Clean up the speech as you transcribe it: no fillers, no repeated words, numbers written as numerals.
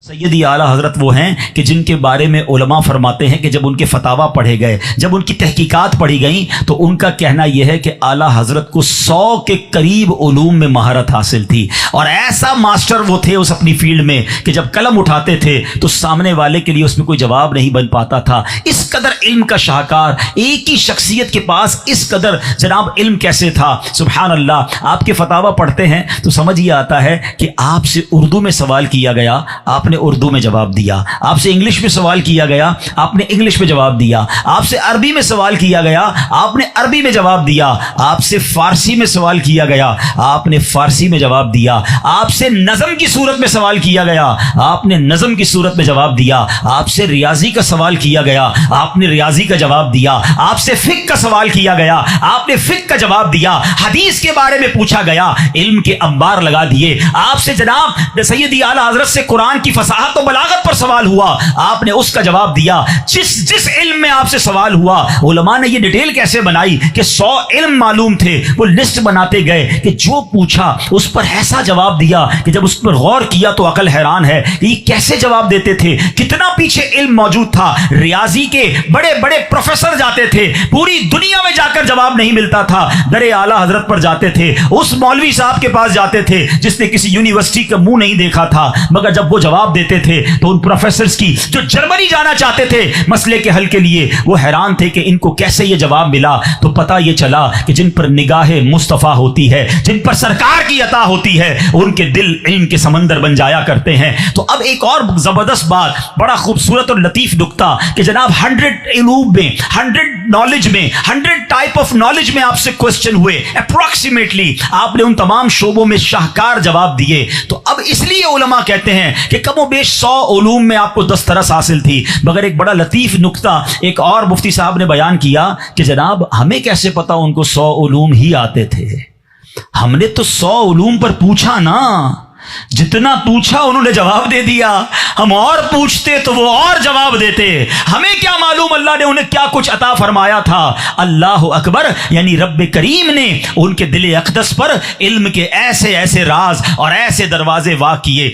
سیدی اعلیٰ حضرت وہ ہیں کہ جن کے بارے میں علماء فرماتے ہیں کہ جب ان کے فتاوا پڑھے گئے، جب ان کی تحقیقات پڑھی گئیں تو ان کا کہنا یہ ہے کہ اعلیٰ حضرت کو 100 کے قریب علوم میں مہارت حاصل تھی، اور ایسا ماسٹر وہ تھے اس اپنی فیلڈ میں کہ جب قلم اٹھاتے تھے تو سامنے والے کے لیے اس میں کوئی جواب نہیں بن پاتا تھا۔ اس قدر علم کا شاہکار، ایک ہی شخصیت کے پاس اس قدر جناب علم کیسے تھا؟ سبحان اللہ۔ آپ کے فتاوا پڑھتے ہیں تو سمجھ یہ آتا ہے کہ آپ سے اردو میں سوال کیا گیا، آپ نے اردو میں جواب دیا، آپ سے انگلش میں سوال کیا گیا، آپ نے انگلش میں جواب دیا، آپ سے عربی میں سوال کیا گیا، آپ نے عربی میں جواب دیا، آپ سے فارسی میں سوال کیا گیا، آپ نے فارسی میں جواب دیا، آپ سے نظم کی صورت میں سوال کیا گیا، آپ نے نظم کی صورت میں جواب دیا، آپ سے ریاضی کا سوال کیا گیا، آپ نے ریاضی کا جواب دیا، آپ سے فقہ کا سوال کیا گیا، آپ نے فقہ کا جواب دیا، حدیث کے بارے میں پوچھا گیا، علم کے انبار لگا دیے، آپ سے جناب سیدی اعلیٰ حضرت سے قرآن کی فصاحت و بلاغت پر سوال ہوا، آپ نے اس کا جواب دیا۔ جس علم میں آپ سے سوال ہوا، علماء نے یہ ڈیٹیل کیسے بنائی کہ 100 علم معلوم تھے، وہ لسٹ بناتے گئے کہ جو پوچھا اس پر ایسا جواب دیا کہ جب اس پر غور کیا تو عقل حیران ہے کہ یہ کیسے جواب دیتے تھے، کتنا پیچھے علم موجود تھا۔ ریاضی کے بڑے بڑے پروفیسر جاتے تھے، پوری دنیا میں جا کر جواب نہیں ملتا تھا، در اعلیٰ حضرت پر جاتے تھے، اس مولوی صاحب کے پاس جاتے تھے جس نے کسی یونیورسٹی کا منہ نہیں دیکھا تھا، مگر جب وہ جواب دیتے تھے تو ان پروفیسرز کی جو جرمنی جانا چاہتے تھے مسئلے کے حل کے لیے، وہ حیران تھے کہ ان کو کیسے یہ جواب ملا۔ تو پتہ یہ چلا کہ جن پر نگاہ مصطفیٰ ہوتی ہے، جن پر سرکار کی عطا ہوتی ہے، ان کے دل علم کے سمندر بن جایا کرتے ہیں۔ تو اب ایک اور زبردست بات، بڑا خوبصورت اور لطیف نکتہ کہ جناب 100 علوم میں، 100 نالج میں، 100 ٹائپ آف نالج میں آپ سے کوسچن ہوئے، اپروکسیمیٹلی آپ نے ان تمام شعبوں میں شاہکار جواب دیے۔ تو اب اس لیے علماء کہتے ہیں کہ کم و بیش 100 علوم میں آپ کو دسترس حاصل تھی، مگر ایک بڑا لطیف نکتہ ایک اور مفتی صاحب نے بیان کیا کہ جناب ہمیں کیسے پتا ان کو 100 علوم ہی آتے تھے؟ ہم نے تو 100 علوم پر پوچھا نا، جتنا پوچھا انہوں نے جواب دے دیا، ہم اور پوچھتے تو وہ اور جواب دیتے، ہمیں کیا معلوم اللہ نے انہیں کیا کچھ عطا فرمایا تھا۔ اللہ اکبر، یعنی رب کریم نے ان کے دل اقدس پر علم کے ایسے ایسے راز اور ایسے دروازے واقع کیے۔